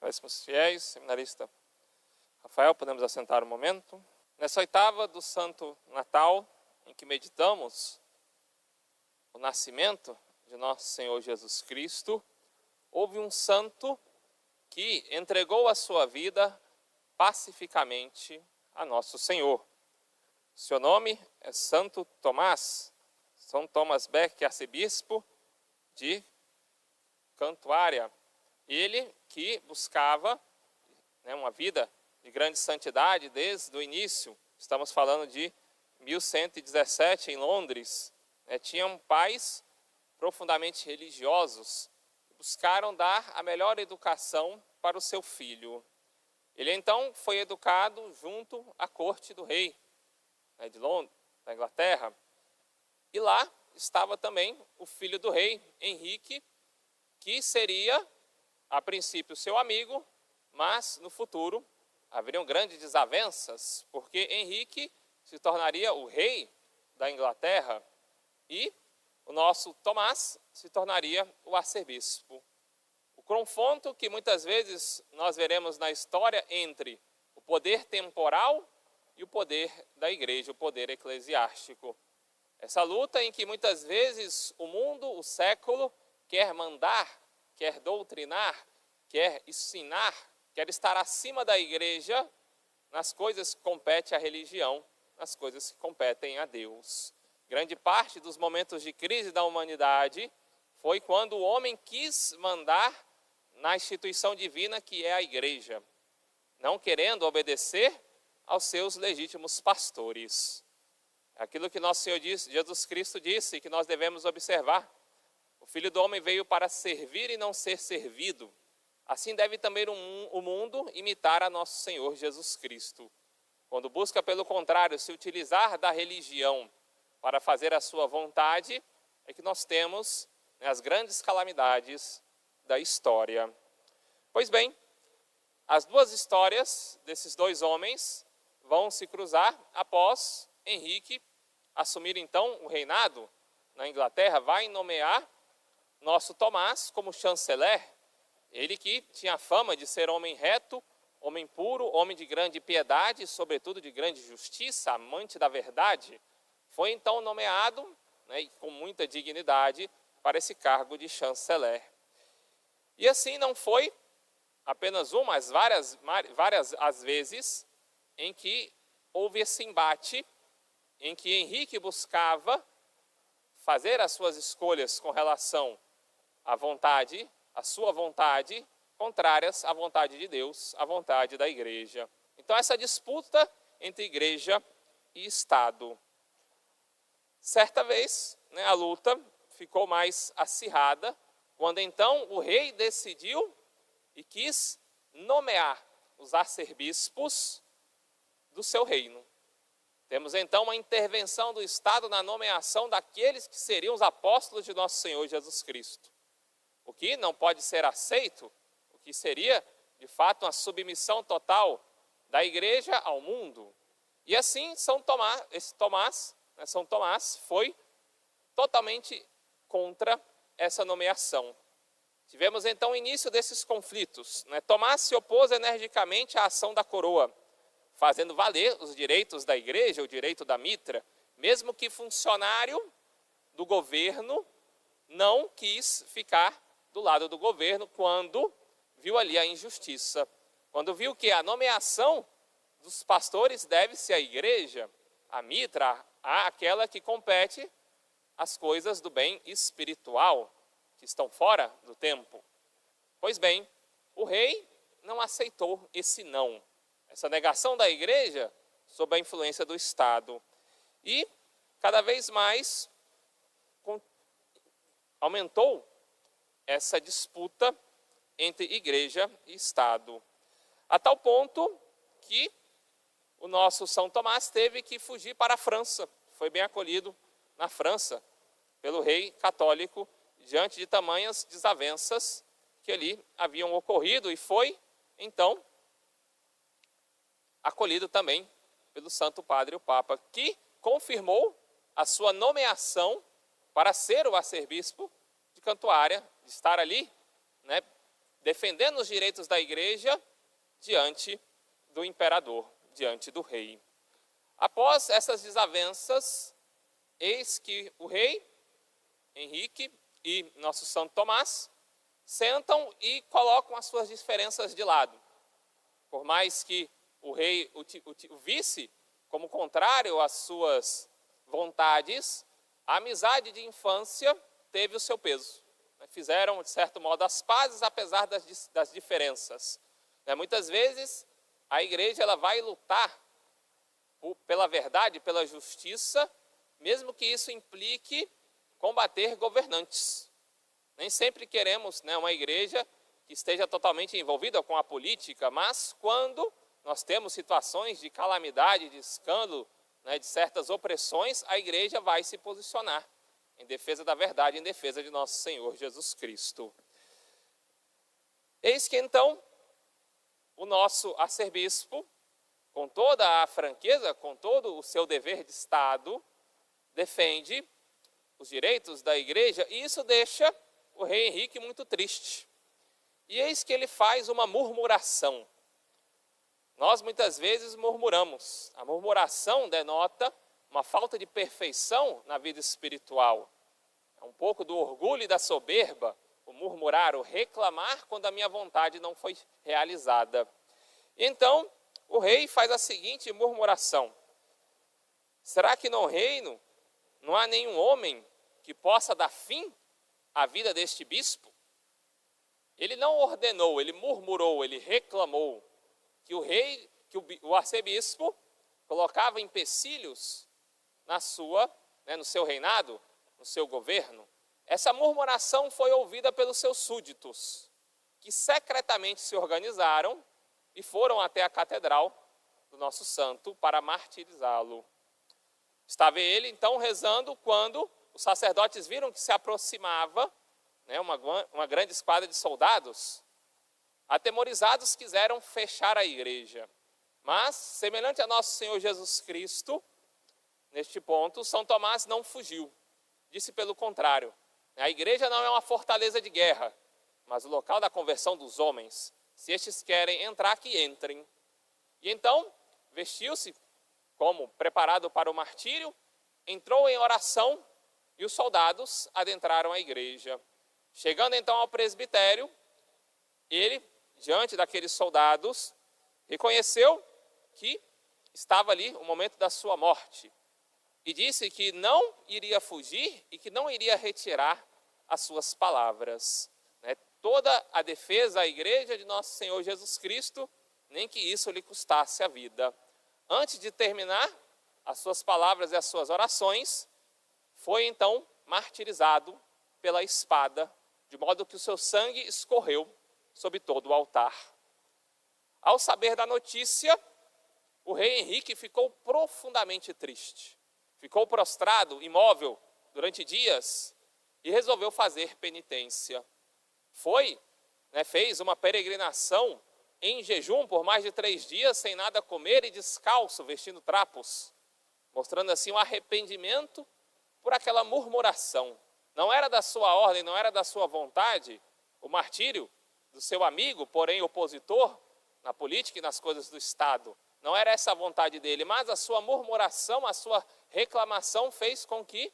Caríssimos fiéis, seminarista Rafael, podemos assentar um momento. Nessa oitava do Santo Natal, em que meditamos o nascimento de nosso Senhor Jesus Cristo, houve um santo que entregou a sua vida pacificamente a nosso Senhor. Seu nome é Santo Tomás, São Thomas Becket, arcebispo de Cantuária. Ele que buscava uma vida de grande santidade desde o início. Estamos falando de 1117 em Londres. Tinham pais profundamente religiosos que buscaram dar a melhor educação para o seu filho. Ele então foi educado junto à corte do rei de Londres, da Inglaterra. E lá estava também o filho do rei, Henrique, que seria, a princípio, seu amigo, mas no futuro haveriam grandes desavenças, porque Henrique se tornaria o rei da Inglaterra e o nosso Tomás se tornaria o arcebispo. O confronto que muitas vezes nós veremos na história entre o poder temporal e o poder da igreja, o poder eclesiástico. Essa luta em que muitas vezes o mundo, o século, quer mandar, quer doutrinar, quer ensinar, quer estar acima da igreja nas coisas que competem à religião, nas coisas que competem a Deus. Grande parte dos momentos de crise da humanidade foi quando o homem quis mandar na instituição divina que é a igreja, não querendo obedecer aos seus legítimos pastores. Aquilo que nosso Senhor Jesus Cristo disse, que nós devemos observar. O Filho do Homem veio para servir e não ser servido. Assim deve também o mundo imitar a nosso Senhor Jesus Cristo. Quando busca, pelo contrário, se utilizar da religião para fazer a sua vontade, é que nós temos as grandes calamidades da história. Pois bem, as duas histórias desses dois homens vão se cruzar após Henrique assumir então o reinado na Inglaterra, vai nomear nosso Tomás como chanceler, ele que tinha fama de ser homem reto, homem puro, homem de grande piedade, sobretudo de grande justiça, amante da verdade, foi então nomeado, com muita dignidade, para esse cargo de chanceler. E assim não foi apenas uma, mas várias as vezes em que houve esse embate, em que Henrique buscava fazer as suas escolhas com relação à vontade, à sua vontade, contrárias à vontade de Deus, à vontade da igreja. Então essa disputa entre igreja e Estado. Certa vez, a luta ficou mais acirrada, quando então o rei decidiu e quis nomear os arcebispos do seu reino. Temos então uma intervenção do Estado na nomeação daqueles que seriam os apóstolos de nosso Senhor Jesus Cristo. O que não pode ser aceito, o que seria, de fato, uma submissão total da igreja ao mundo. E assim, São Tomás foi totalmente contra essa nomeação. Tivemos então o início desses conflitos. Tomás se opôs energicamente à ação da coroa, fazendo valer os direitos da igreja, o direito da mitra, mesmo que funcionário do governo não quis ficar do lado do governo quando viu ali a injustiça, quando viu que a nomeação dos pastores deve-se à igreja, a mitra, àquela que compete as coisas do bem espiritual, que estão fora do tempo. Pois bem, o rei não aceitou esse não, essa negação da igreja sob a influência do Estado. E cada vez mais aumentou essa disputa entre igreja e Estado, a tal ponto que o nosso São Tomás teve que fugir para a França. Foi bem acolhido na França pelo rei católico, diante de tamanhas desavenças que ali haviam ocorrido, e foi, então, acolhido também pelo Santo Padre, o Papa, que confirmou a sua nomeação para ser o arcebispo de Cantuária, de estar ali, defendendo os direitos da igreja diante do imperador, diante do rei. Após essas desavenças, eis que o rei Henrique e nosso Santo Tomás sentam e colocam as suas diferenças de lado. Por mais que o rei o visse como contrário às suas vontades, a amizade de infância teve o seu peso. Fizeram, de certo modo, as pazes apesar das diferenças. Muitas vezes a igreja ela vai lutar pela verdade, pela justiça, mesmo que isso implique combater governantes. Nem sempre queremos uma igreja que esteja totalmente envolvida com a política, mas quando nós temos situações de calamidade, de escândalo, de certas opressões, a igreja vai se posicionar em defesa da verdade, em defesa de nosso Senhor Jesus Cristo. Eis que então o nosso arcebispo, com toda a franqueza, com todo o seu dever de Estado, defende os direitos da igreja, e isso deixa o rei Henrique muito triste. E eis que ele faz uma murmuração. Nós muitas vezes murmuramos. A murmuração denota uma falta de perfeição na vida espiritual. É um pouco do orgulho e da soberba, o murmurar, o reclamar quando a minha vontade não foi realizada. Então, o rei faz a seguinte murmuração: será que no reino não há nenhum homem que possa dar fim à vida deste bispo? Ele não ordenou, ele murmurou, ele reclamou que o arcebispo colocava empecilhos no seu reinado, no seu governo. Essa murmuração foi ouvida pelos seus súditos, que secretamente se organizaram e foram até a catedral do nosso santo para martirizá-lo. Estava ele então rezando quando os sacerdotes viram que se aproximava uma grande esquadra de soldados. Atemorizados, quiseram fechar a igreja. Mas, semelhante a nosso Senhor Jesus Cristo, neste ponto, São Tomás não fugiu. Disse pelo contrário: a igreja não é uma fortaleza de guerra, mas o local da conversão dos homens. Se estes querem entrar, que entrem. E então, vestiu-se como preparado para o martírio, entrou em oração e os soldados adentraram a igreja. Chegando então ao presbitério, ele, diante daqueles soldados, reconheceu que estava ali o momento da sua morte e disse que não iria fugir e que não iria retirar as suas palavras. Toda a defesa à igreja de nosso Senhor Jesus Cristo, nem que isso lhe custasse a vida. Antes de terminar as suas palavras e as suas orações, foi então martirizado pela espada, de modo que o seu sangue escorreu sobre todo o altar. Ao saber da notícia, o rei Henrique ficou profundamente triste. Ficou prostrado, imóvel, durante dias e resolveu fazer penitência. Fez uma peregrinação em jejum por mais de 3 dias, sem nada comer e descalço, vestindo trapos, mostrando assim um arrependimento por aquela murmuração. Não era da sua ordem, não era da sua vontade o martírio do seu amigo, porém opositor na política e nas coisas do Estado. Não era essa a vontade dele, mas a sua murmuração, a sua reclamação fez com que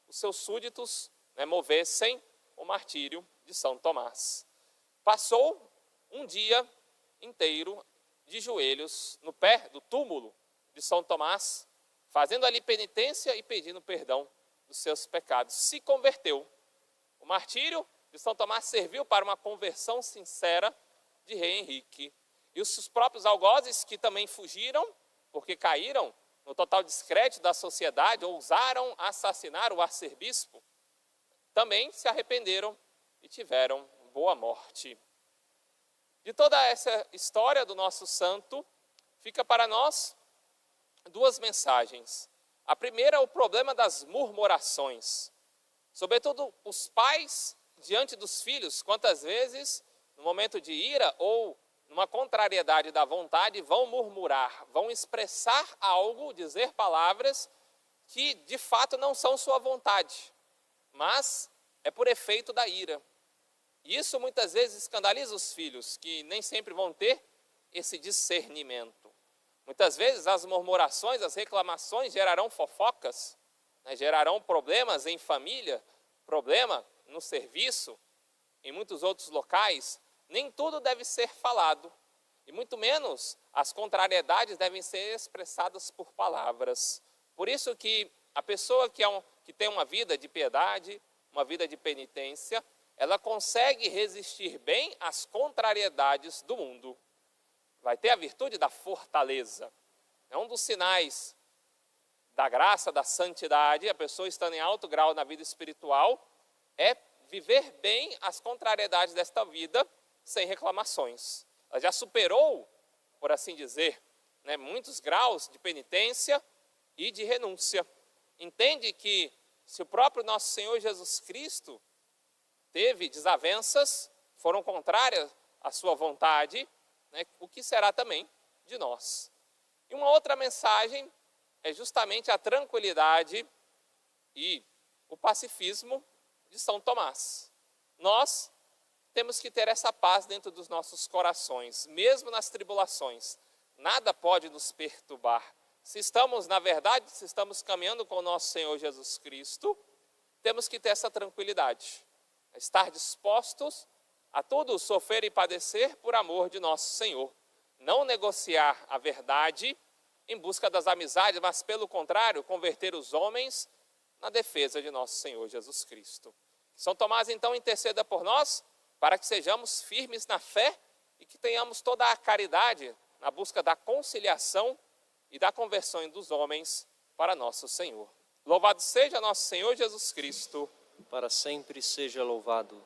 os seus súditos movessem o martírio de São Tomás. Passou um dia inteiro de joelhos no pé do túmulo de São Tomás, fazendo ali penitência e pedindo perdão dos seus pecados. Se converteu. O martírio de São Tomás serviu para uma conversão sincera de rei Henrique. E os seus próprios algozes, que também fugiram, porque caíram no total descrédito da sociedade, ousaram assassinar o arcebispo, também se arrependeram e tiveram boa morte. De toda essa história do nosso santo, fica para nós 2 mensagens. A primeira é o problema das murmurações. Sobretudo os pais diante dos filhos, quantas vezes, no momento de ira ou numa contrariedade da vontade, vão murmurar, vão expressar algo, dizer palavras que de fato não são sua vontade, mas é por efeito da ira. E isso muitas vezes escandaliza os filhos, que nem sempre vão ter esse discernimento. Muitas vezes as murmurações, as reclamações gerarão fofocas, né? Gerarão problemas em família, problema no serviço, em muitos outros locais. Nem tudo deve ser falado, e muito menos as contrariedades devem ser expressadas por palavras. Por isso que a pessoa que tem uma vida de piedade, uma vida de penitência, ela consegue resistir bem às contrariedades do mundo. Vai ter a virtude da fortaleza. É um dos sinais da graça, da santidade, a pessoa estando em alto grau na vida espiritual, é viver bem as contrariedades desta vida sem reclamações. Ela já superou, por assim dizer, né, muitos graus de penitência e de renúncia. Entende que se o próprio nosso Senhor Jesus Cristo teve desavenças, foram contrárias à sua vontade, né, o que será também de nós? E uma outra mensagem é justamente a tranquilidade e o pacifismo de São Tomás. Nós temos que ter essa paz dentro dos nossos corações, mesmo nas tribulações. Nada pode nos perturbar. Se estamos, na verdade, se estamos caminhando com o nosso Senhor Jesus Cristo, temos que ter essa tranquilidade. Estar dispostos a tudo sofrer e padecer por amor de nosso Senhor. Não negociar a verdade em busca das amizades, mas pelo contrário, converter os homens na defesa de nosso Senhor Jesus Cristo. São Tomás, então, interceda por nós, para que sejamos firmes na fé e que tenhamos toda a caridade na busca da conciliação e da conversão dos homens para nosso Senhor. Louvado seja nosso Senhor Jesus Cristo. Para sempre seja louvado.